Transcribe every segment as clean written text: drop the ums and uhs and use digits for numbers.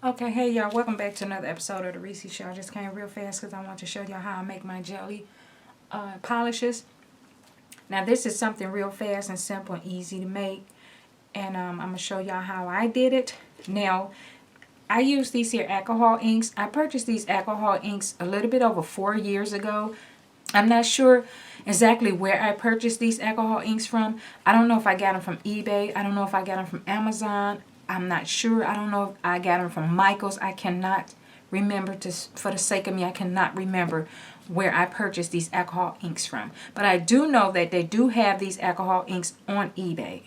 Okay, hey y'all, welcome back to another episode of the Reese Show. I just came real fast because I want to show y'all how I make my jelly polishes. Now this is something real fast and simple and easy to make. And I'm going to show y'all how I did it. Now, I use these here alcohol inks. I purchased these alcohol inks a little bit over 4 years ago. I'm not sure exactly where I purchased these alcohol inks from. I don't know if I got them from eBay. I don't know if I got them from Amazon. I'm not sure. I don't know if I got them from Michael's. I cannot remember, for the sake of me, I cannot remember where I purchased these alcohol inks from. But I do know that they do have these alcohol inks on eBay.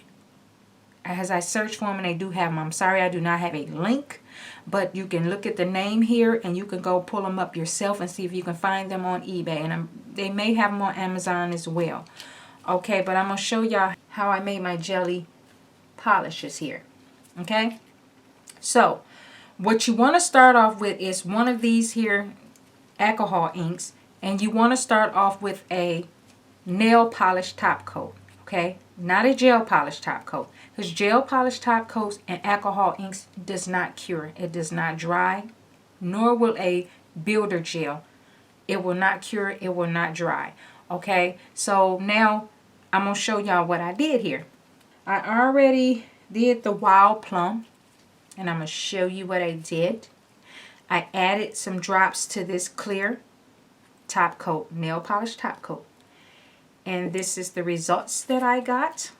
As I search for them, and they do have them. I'm sorry I do not have a link, but you can look at the name here and you can go pull them up yourself and see if you can find them on eBay. And they may have them on Amazon as well. Okay, but I'm going to show y'all how I made my jelly polishes here. Okay, so what you want to start off with is one of these here alcohol inks, and you want to start off with a nail polish top coat. Okay, not a gel polish top coat, because gel polish top coats and alcohol inks does not cure. It does not dry, nor will a builder gel. It will not cure, it will not dry. Okay, so now I'm going to show y'all what I did here. I already did the wild plum, and I'm going to show you what I did. I added some drops to this clear top coat, nail polish top coat. And this is the results that I got.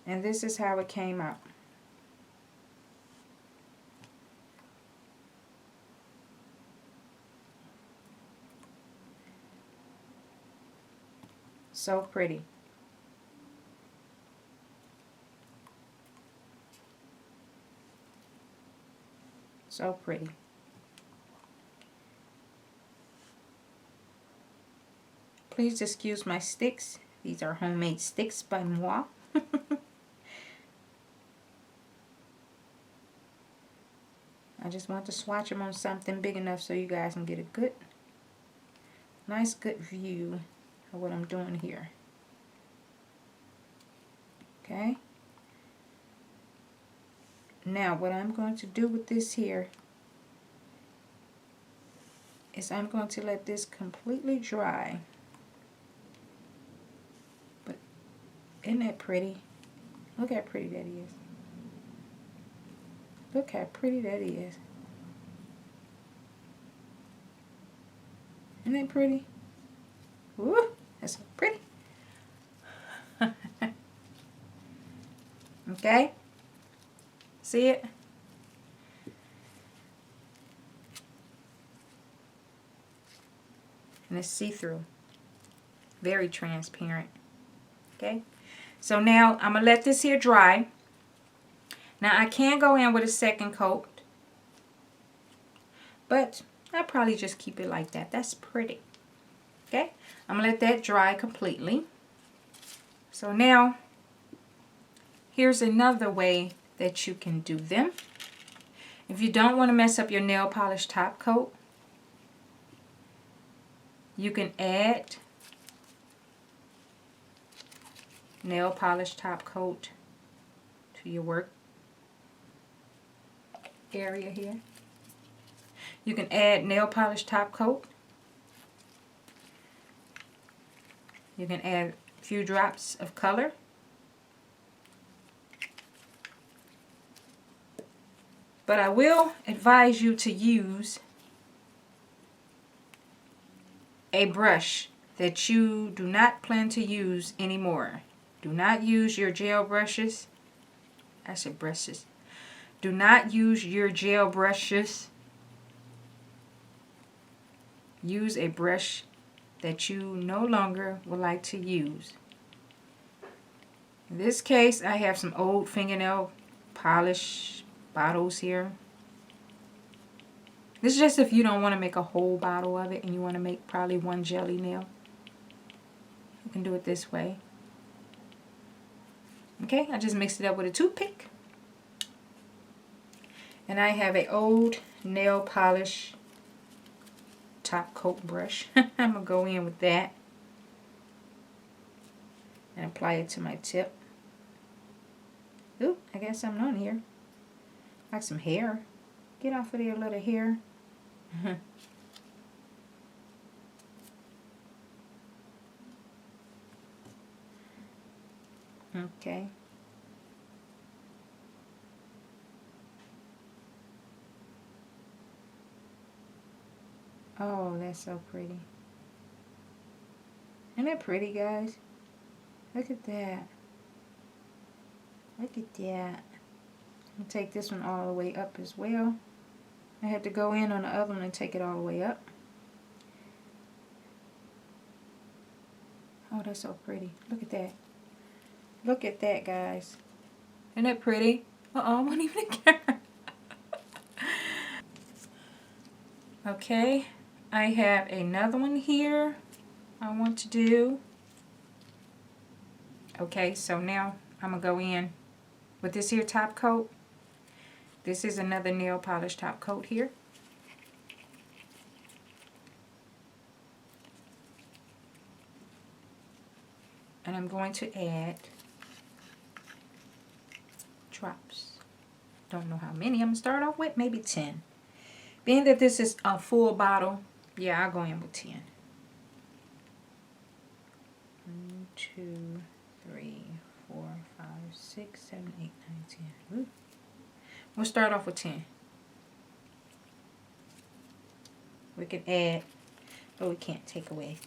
And this is how it came out. So pretty. So pretty. Please excuse my sticks. These are homemade sticks by moi. I just want to swatch them on something big enough so you guys can get a good, nice good view of what I'm doing here. Okay. Now what I'm going to do with this here is I'm going to let this completely dry. But isn't that pretty? Look how pretty that is. Look how pretty that is. Isn't that pretty? Woo, that's so pretty. Okay? See it? And it's see-through. Very transparent. Okay? So now I'm going to let this here dry. Now I can go in with a second coat, but I'll probably just keep it like that. That's pretty. Okay? I'm going to let that dry completely. So now, here's another way that you can do them. If you don't want to mess up your nail polish top coat, you can add nail polish top coat to your work area here. You can add nail polish top coat. You can add a few drops of color. But I will advise you to use a brush that you do not plan to use anymore. Do not use your gel brushes. I said brushes. Do not use your gel brushes. Use a brush that you no longer would like to use. In this case, I have some old fingernail polish bottles here. This is just if you don't want to make a whole bottle of it and you want to make probably one jelly nail. You can do it this way. Okay, I just mixed it up with a toothpick. And I have an old nail polish top coat brush. I'm going to go in with that and apply it to my tip. Ooh, I got something on here. Like some hair. Get off of there, little hair. Okay. Oh, that's so pretty. Isn't that pretty, guys? Look at that. Look at that. I'll take this one all the way up as well. I had to go in on the other one and take it all the way up. Oh, that's so pretty. Look at that. Look at that, guys. Isn't that pretty? Uh-oh, I won't even care. Okay, I have another one here I want to do. Okay, so now I'm going to go in with this here top coat. This is another nail polish top coat here. And I'm going to add drops. Don't know how many I'm going to start off with, maybe 10. Being that this is a full bottle, yeah, I'll go in with 10. 1, 2, 3, 4, 5, 6, 7, 8, 9, 10. Ooh. We'll start off with 10. We can add, but we can't take away.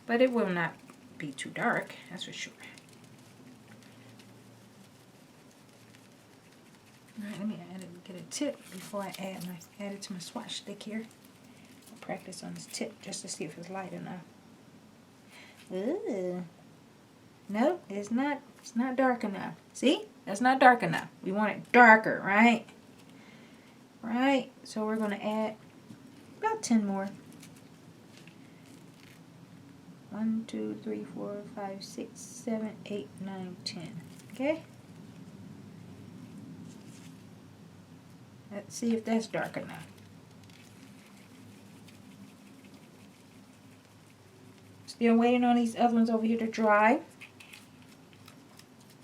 But it will not be too dark, that's for sure. Alright, let me get a tip before I add it to my swatch stick here. I'll practice on this tip just to see if it's light enough. Ooh. Nope, it's not dark enough. See? That's not dark enough. We want it darker, right? Right? So we're going to add about 10 more. 1, 2, 3, 4, 5, 6, 7, 8, 9, 10. Okay? Let's see if that's dark enough. Still waiting on these other ones over here to dry.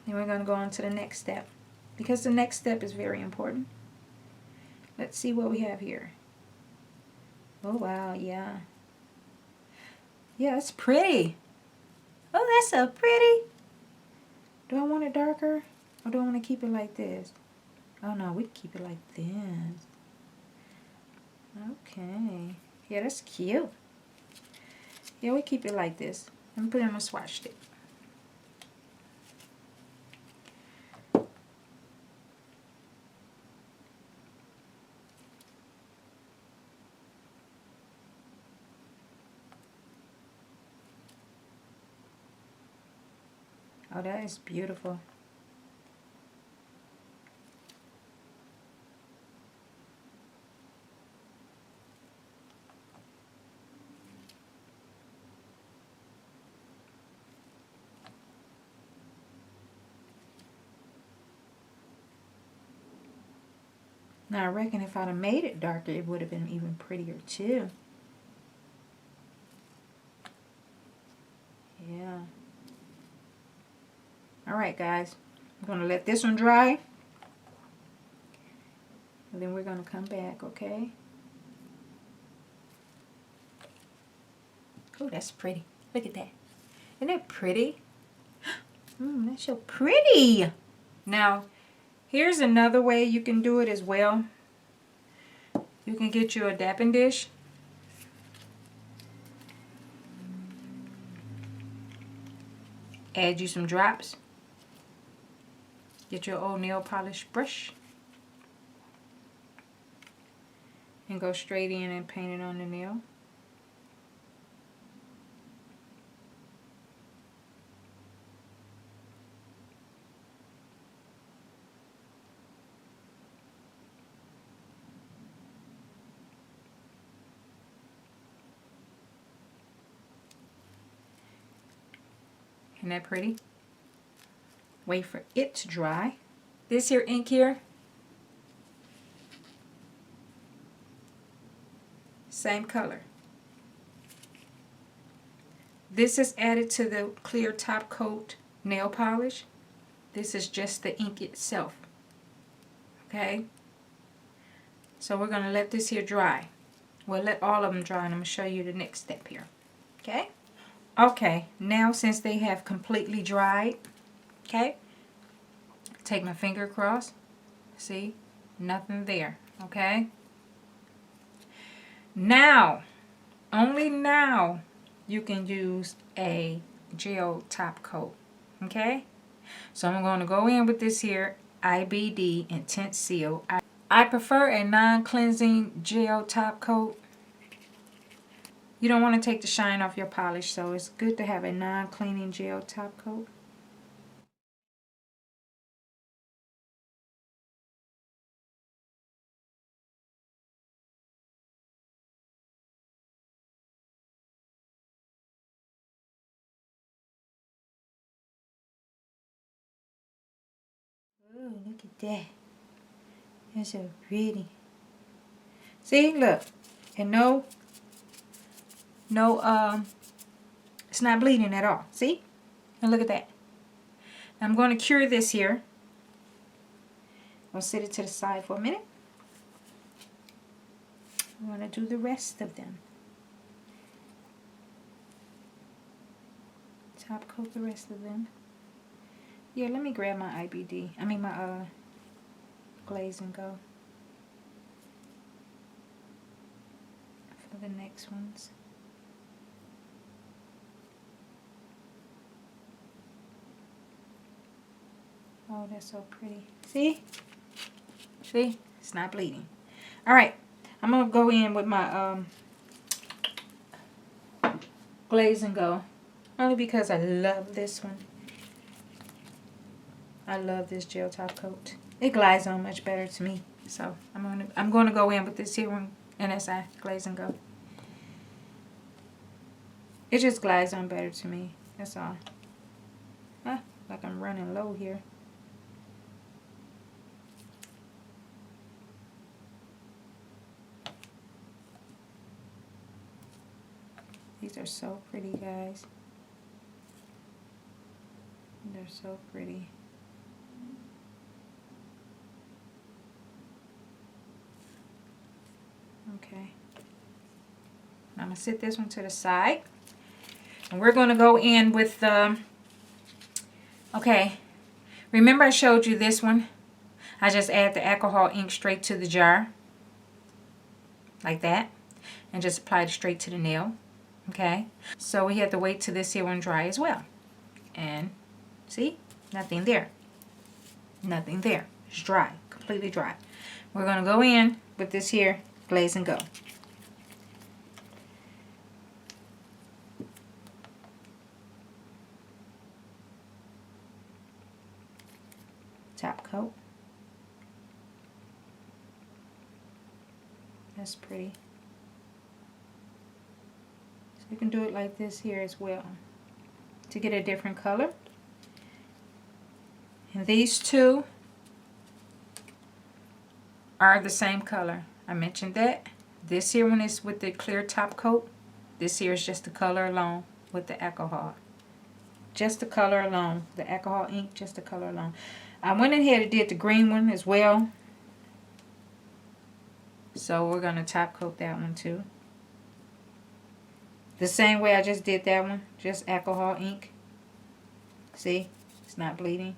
Then we're going to go on to the next step, because the next step is very important. Let's see what we have here. Oh, wow, yeah. Yeah, it's pretty. Oh, that's so pretty. Do I want it darker, or do I want to keep it like this? Oh, no, we can keep it like this. Okay. Yeah, that's cute. Yeah, we keep it like this. Let me put it in my swatch stick. Oh, that is beautiful. Now, I reckon if I'd have made it darker, it would have been even prettier too. Yeah. Alright, guys. I'm going to let this one dry. And then we're going to come back, okay? Oh, that's pretty. Look at that. Isn't that pretty? That's so pretty. Now, here's another way you can do it as well. You can get you a dapping dish. Add you some drops. Get your old nail polish brush. And go straight in and paint it on the nail. Isn't that pretty? Wait for it to dry. This here ink here, same color. This is added to the clear top coat nail polish. This is just the ink itself. Okay? So we're going to let this here dry. We'll let all of them dry, and I'm going to show you the next step here. Okay? Okay, now since they have completely dried, okay, take my finger across. See? Nothing there. Okay? Now, only now, you can use a gel top coat. Okay? So I'm going to go in with this here IBD Intense Seal. I prefer a non-cleansing gel top coat. You don't want to take the shine off your polish, so it's good to have a non-cleaning gel top coat. Oh, look at that. That's so pretty. See, look. And it's not bleeding at all. See? And look at that. I'm going to cure this here. I'll set it to the side for a minute. I'm going to do the rest of them. Top coat the rest of them. Yeah, let me grab my IBD. I mean my glaze and go for the next ones. Oh, that's so pretty. See? See? It's not bleeding. Alright. I'm going to go in with my glaze and go. Only because I love this one. I love this gel top coat. It glides on much better to me. So I'm going to go in with this here one, NSI glaze and go. It just glides on better to me. That's all. Like I'm running low here. These are so pretty, guys. They're so pretty. Okay. I'm going to set this one to the side. And we're going to go in with the... Okay. Remember I showed you this one? I just add the alcohol ink straight to the jar. Like that. And just apply it straight to the nail. Okay. So we have to wait till this here one dry as well. And see? Nothing there. Nothing there. It's dry. Completely dry. We're going to go in with this here glaze and go. Top coat. That's pretty. So you can do it like this here as well to get a different color. And these two are the same color. I mentioned that. This here one is with the clear top coat. This here is just the color alone with the alcohol. Just the color alone. The alcohol ink, just the color alone. I went ahead and did the green one as well. So we're going to top coat that one too. The same way I just did that one. Just alcohol ink. See? It's not bleeding.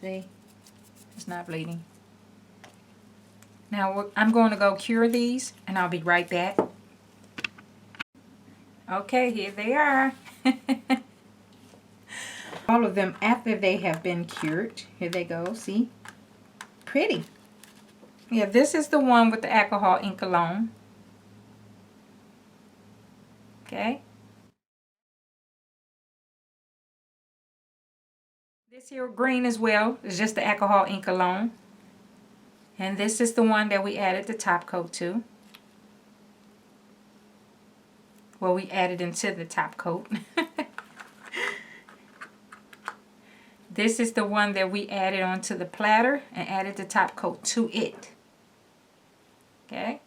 See? It's not bleeding. Now I'm going to go cure these and I'll be right back. Okay, here they are. All of them after they have been cured. Here they go. See? Pretty. Yeah, this is the one with the alcohol ink alone. Okay. This here green as well is just the alcohol ink alone. And this is the one that we added the top coat to. Well, we added into the top coat. This is the one that we added onto the platter and added the top coat to it. Okay.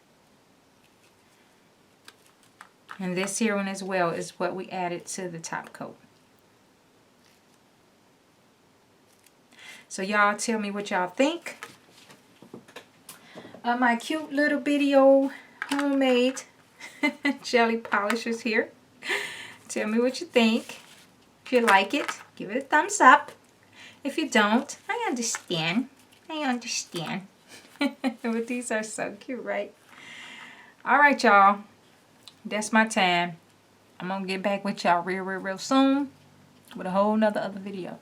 And this here one as well is what we added to the top coat. So y'all tell me what y'all think of my cute little bitty old homemade jelly polishers here. Tell me what you think. If you like it, give it a thumbs up. If you don't, I understand. I understand. But these are so cute, right? Alright, y'all. That's my time. I'm going to get back with y'all real soon with a whole nother other video.